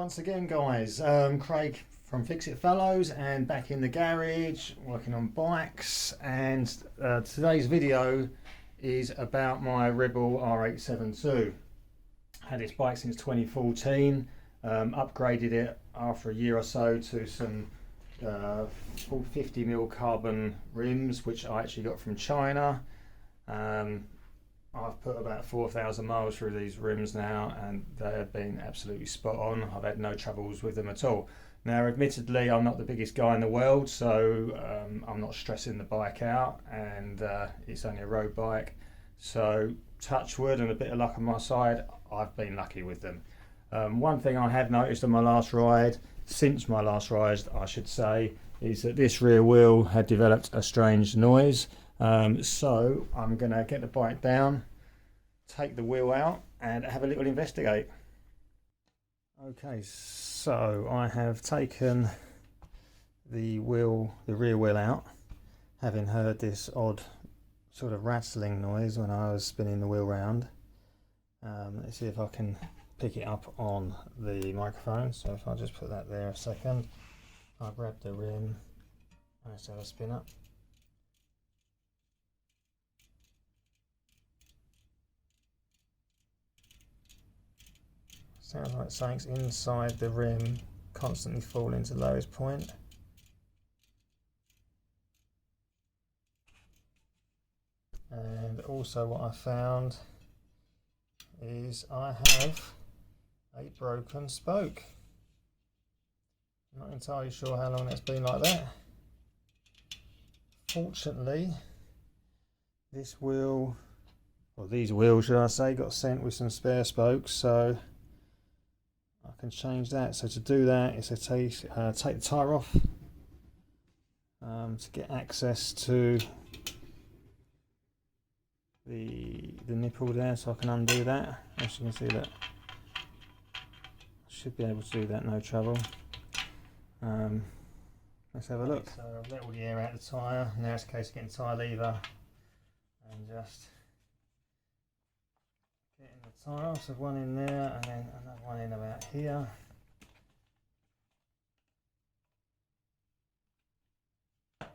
once again, guys. Craig from fixitfallows and back in the garage working on bikes, and today's video is about my Ribble R872. Had this bike since 2014, upgraded it after a year or so to some 50mm carbon rims, which I actually got from China. I've put about 4,000 miles through these rims now, and they have been absolutely spot on. I've had no troubles with them at all. Now, admittedly, I'm not the biggest guy in the world, so I'm not stressing the bike out, and it's only a road bike. So, touch wood and a bit of luck on my side, I've been lucky with them. One thing I have noticed on my last ride, since my last ride, I should say, is that this rear wheel had developed a strange noise. So I'm going to get the bike down, take the wheel out and have a little investigate. Okay, so I have taken the rear wheel out, having heard this odd sort of rattling noise when I was spinning the wheel round. Let's see if I can pick it up on the microphone. So if I just put that there a second, I'll grab the rim, let's have a spin up. Sounds like something's inside the rim constantly falling to the lowest point. And also what I found is I have a broken spoke. I'm not entirely sure how long that's been like that. Fortunately, this wheel, or these wheels should I say, got sent with some spare spokes, so I can change that. So to do that is to take the tyre off to get access to the nipple there, so I can undo that. As you can see, that I should be able to do that no trouble. Let's have a look. So I've let all the air out of the tyre. Now it's a case of getting the tyre lever and just getting the tyre off. So one in there and then another one in about here. There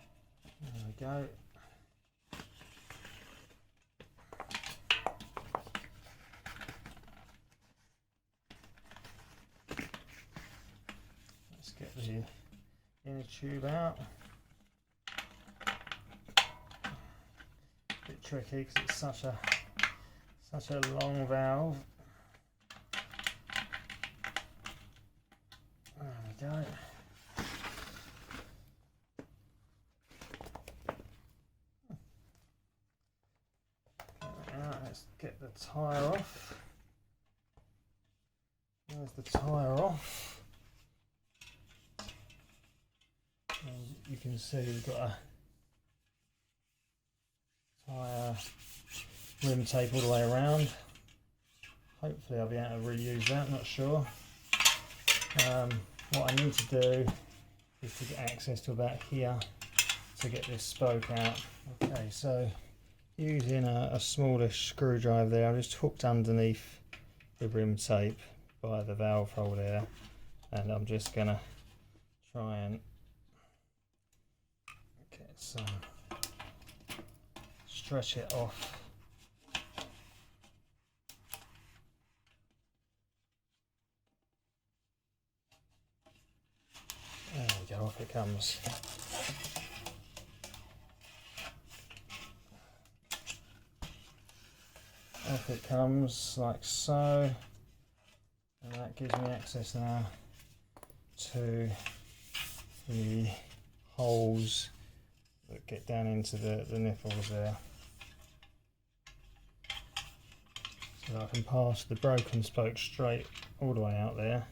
we go. Let's get the inner tube out. Bit tricky because it's such a long valve. There we go. Let's get the tyre off. There's the tyre off. And you can see we've got a tyre rim tape all the way around. Hopefully I'll be able to reuse that, not sure. What I need to do is to get access to about here to get this spoke out. Okay, so using a smallish screwdriver there, I've just hooked underneath the rim tape by the valve hole there, and I'm just going to try and get some, stretch it off. There we go, off it comes. Off it comes like so, and that gives me access now to the holes that get down into the nipples there. So I can pass the broken spoke straight all the way out there.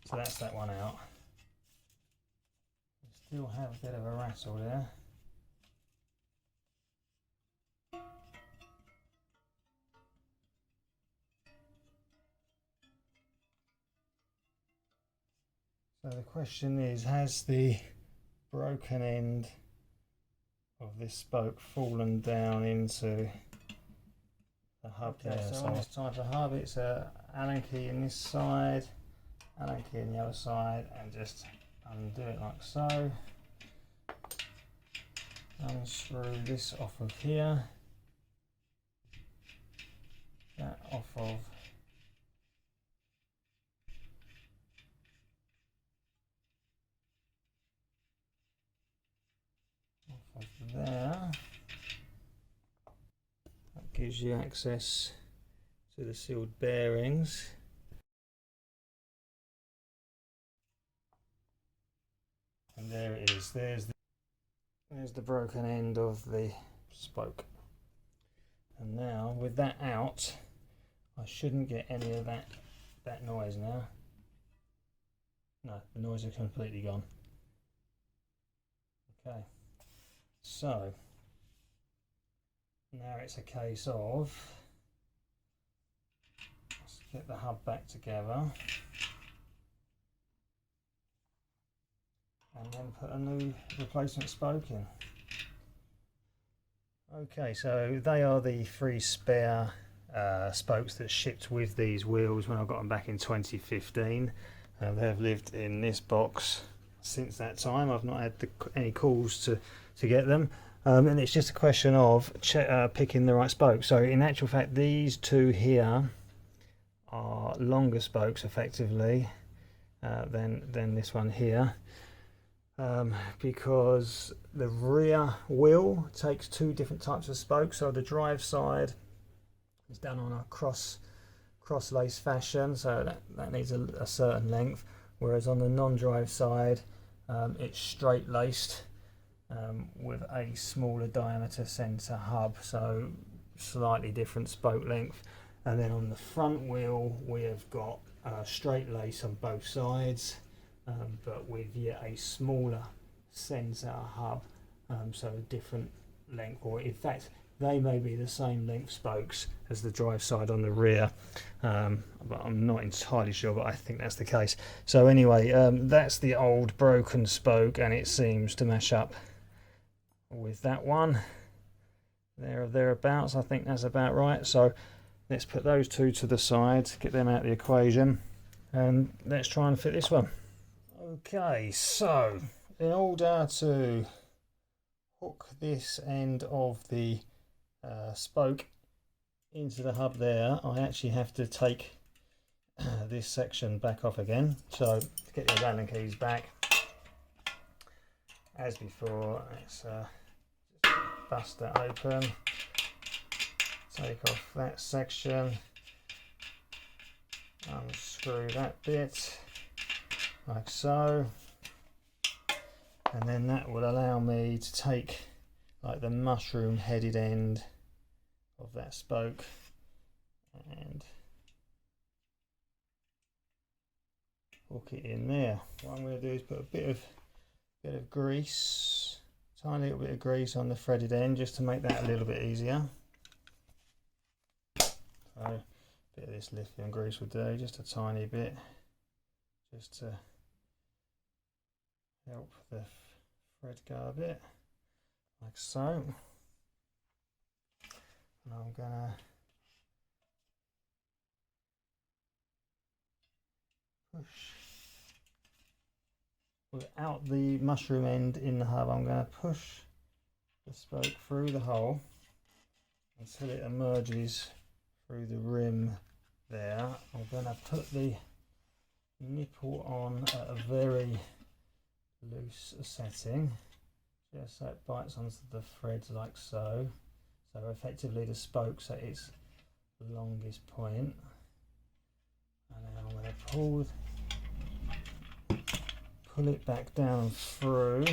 So that's that one out. Still have a bit of a rattle there. So the question is, has the broken end of this spoke fallen down into the hub there? So on this type of hub, it's a Allen key in this side Allen key on the other side and just undo it like so. Unscrew this off of here, that off of there. That gives you access to the sealed bearings. And there it is. There's the broken end of the spoke. And now with that out, I shouldn't get any of that noise now. No, the noise is completely gone. Okay, so now it's a case of, let's get the hub back together and then put a new replacement spoke in. Okay, so they are the 3 spare spokes that shipped with these wheels when I got them back in 2015. They have lived in this box since that time. I've not had any calls to get them, and it's just a question of picking the right spoke. So in actual fact, these 2 here are longer spokes effectively than this one here, because the rear wheel takes 2 different types of spokes. So the drive side is done on a cross lace fashion, so that needs a certain length, whereas on the non-drive side it's straight laced with a smaller diameter centre hub, so slightly different spoke length. And then on the front wheel we have got straight lace on both sides, but with yet a smaller centre hub, so a different length, or in fact they may be the same length spokes as the drive side on the rear, but I'm not entirely sure, but I think that's the case. So anyway, that's the old broken spoke, and it seems to match up with that one there or thereabouts. I think that's about right. So let's put those 2 to the side, get them out of the equation, and let's try and fit this one. Okay, so in order to hook this end of the spoke into the hub there, I actually have to take this section back off again. So to get your Allen keys back, as before, let's just bust that open, take off that section, unscrew that bit like so, and then that will allow me to take like the mushroom headed end of that spoke and hook it in there. What I'm going to do is put a bit of grease, tiny little bit of grease on the threaded end, just to make that a little bit easier. So a bit of this lithium grease will do, just a tiny bit, just to help the thread go a bit, like so. And I'm gonna push without the mushroom end in the hub. I'm going to push the spoke through the hole until it emerges through the rim there. I'm going to put the nipple on at a very loose setting, just so it bites onto the threads like so. So effectively the spoke's at its longest point. And then I'm going to pull it back down through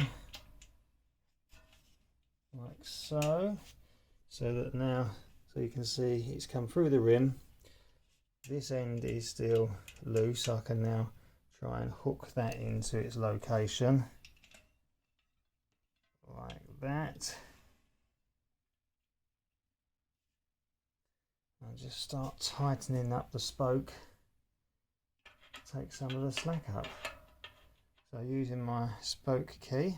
like so, so that now, so you can see it's come through the rim. This end is still loose. I can now try and hook that into its location like that. And just start tightening up the spoke, take some of the slack up. So using my spoke key,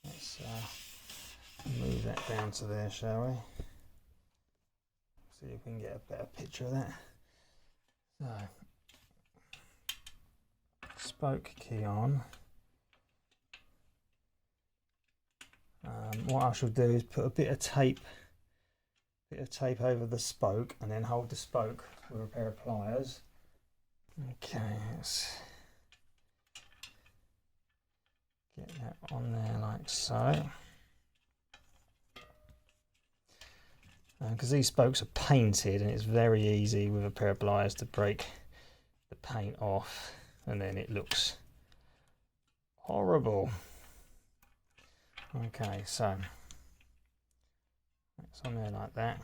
let's move that down to there, shall we? See if we can get a better picture of that. So spoke key on, what I shall do is put a bit of tape over the spoke and then hold the spoke with a pair of pliers. Okay, let's get that on there like so. Because these spokes are painted and it's very easy with a pair of pliers to break the paint off, and then it looks horrible. Okay, so it's on there like that.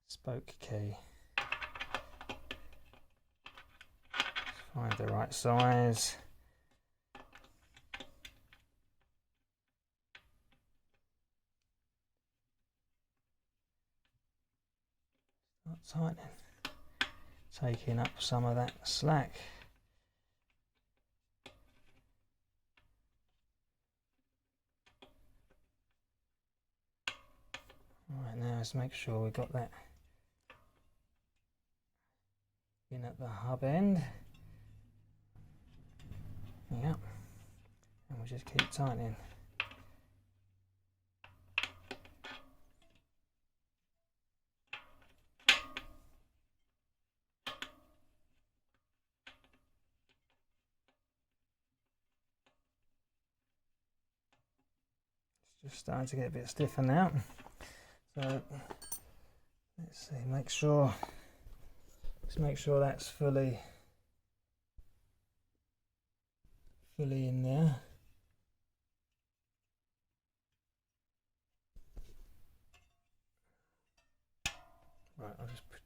Spoke key. Find the right size. Start tightening, taking up some of that slack. Right, now let's make sure we've got that in at the hub end. Yep, and we'll just keep tightening. It's just starting to get a bit stiffer now. So let's see, let's make sure that's fully in there. Right,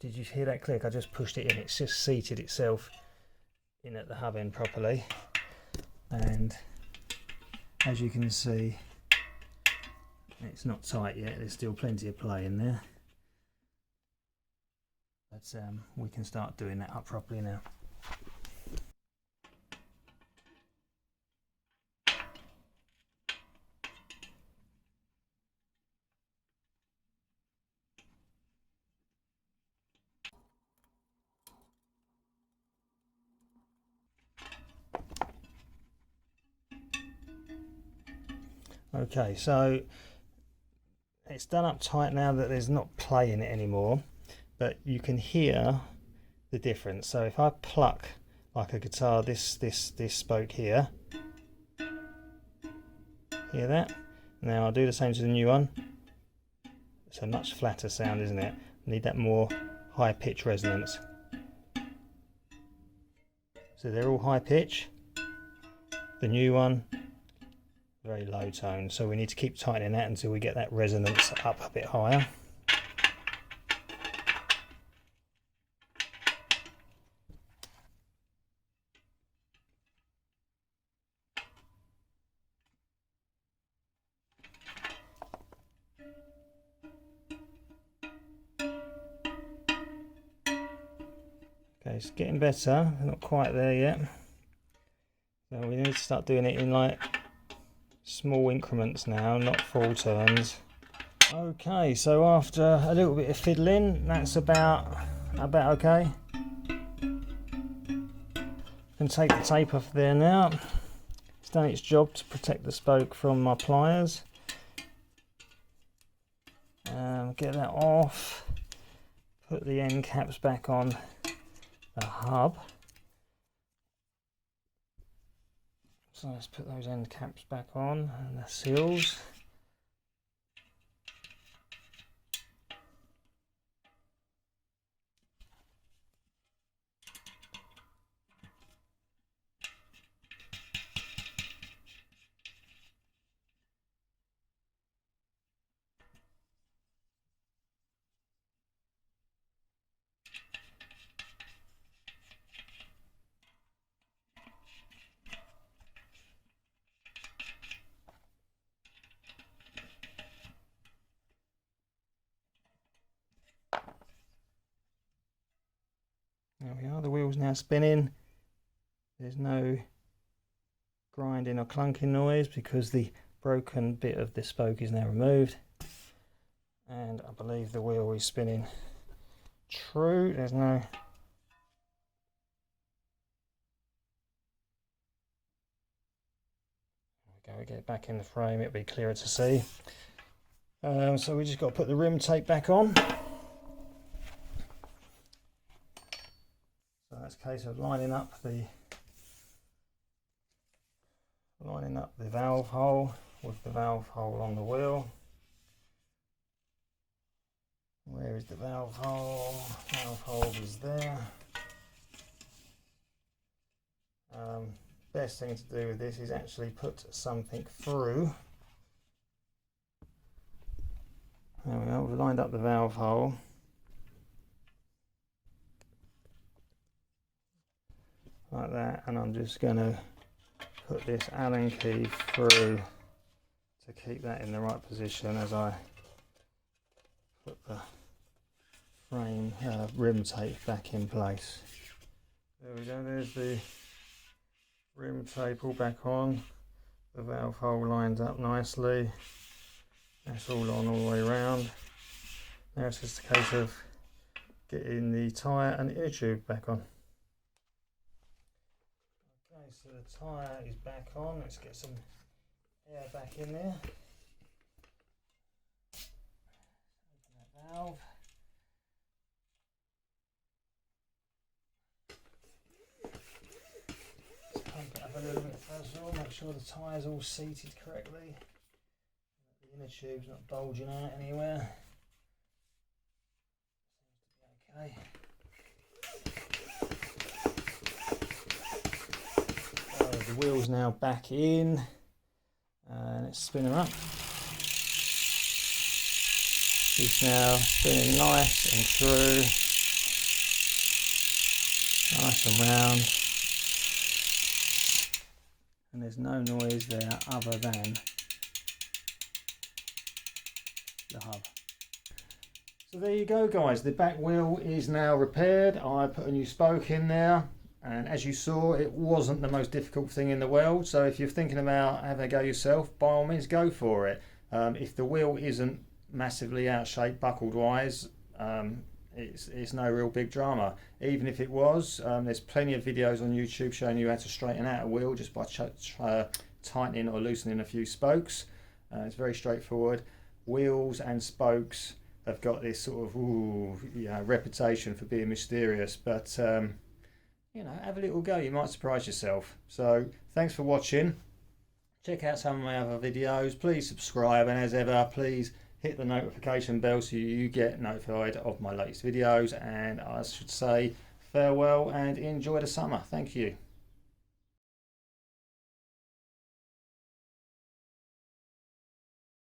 did you hear that click? I just pushed it in. It's just seated itself in at the hub end properly, and as you can see, it's not tight yet. There's still plenty of play in there, but we can start doing that up properly now. Okay, so it's done up tight now that there's not play in it anymore, but you can hear the difference. So if I pluck like a guitar this spoke here, hear that? Now I'll do the same to the new one. It's a much flatter sound, isn't it? I need that more high pitch resonance. So they're all high pitch. The new one, very low tone, so we need to keep tightening that until we get that resonance up a bit higher. Okay, it's getting better, not quite there yet. So we need to start doing it in like small increments now, not full turns. Okay, so after a little bit of fiddling, that's about okay. Can take the tape off there now. It's done its job to protect the spoke from my pliers. Get that off. Put the end caps back on the hub. So let's put those end caps back on and the seals. There we are, the wheel's now spinning. There's no grinding or clunking noise because the broken bit of the spoke is now removed. And I believe the wheel is spinning true. There's no When we get it back in the frame, it'll be clearer to see. So we just got to put the rim tape back on. So that's a case of lining up the valve hole with the valve hole on the wheel. Where is the valve hole? Valve hole is there. Best thing to do with this is actually put something through. There we go, we've lined up the valve hole. Like that, and I'm just going to put this Allen key through to keep that in the right position as I put the frame rim tape back in place. There we go, there's the rim tape all back on, the valve hole lined up nicely, that's all on all the way around. Now it's just a case of getting the tyre and inner tube back on. Okay, so the tyre is back on, let's get some air back in there. Open that valve. Pump it up a little bit first of all, make sure the tyre's all seated correctly. The inner tube's not bulging out anywhere. Seems to be okay. So the wheel's now back in, and let's spin her up. It's now spinning nice and through, nice and round. And there's no noise there other than the hub. So there you go guys, the back wheel is now repaired. I put a new spoke in there, and as you saw, it wasn't the most difficult thing in the world. So if you're thinking about having a go yourself, by all means go for it. If the wheel isn't massively out shape buckled wise, it's no real big drama. Even if it was, there's plenty of videos on YouTube showing you how to straighten out a wheel just by tightening or loosening a few spokes. It's very straightforward. Wheels and spokes have got this sort of reputation for being mysterious, but you know, have a little go, you might surprise yourself. So thanks for watching. Check out some of my other videos, please subscribe, and as ever, please hit the notification bell so you get notified of my latest videos. And I should say farewell and enjoy the summer. Thank you.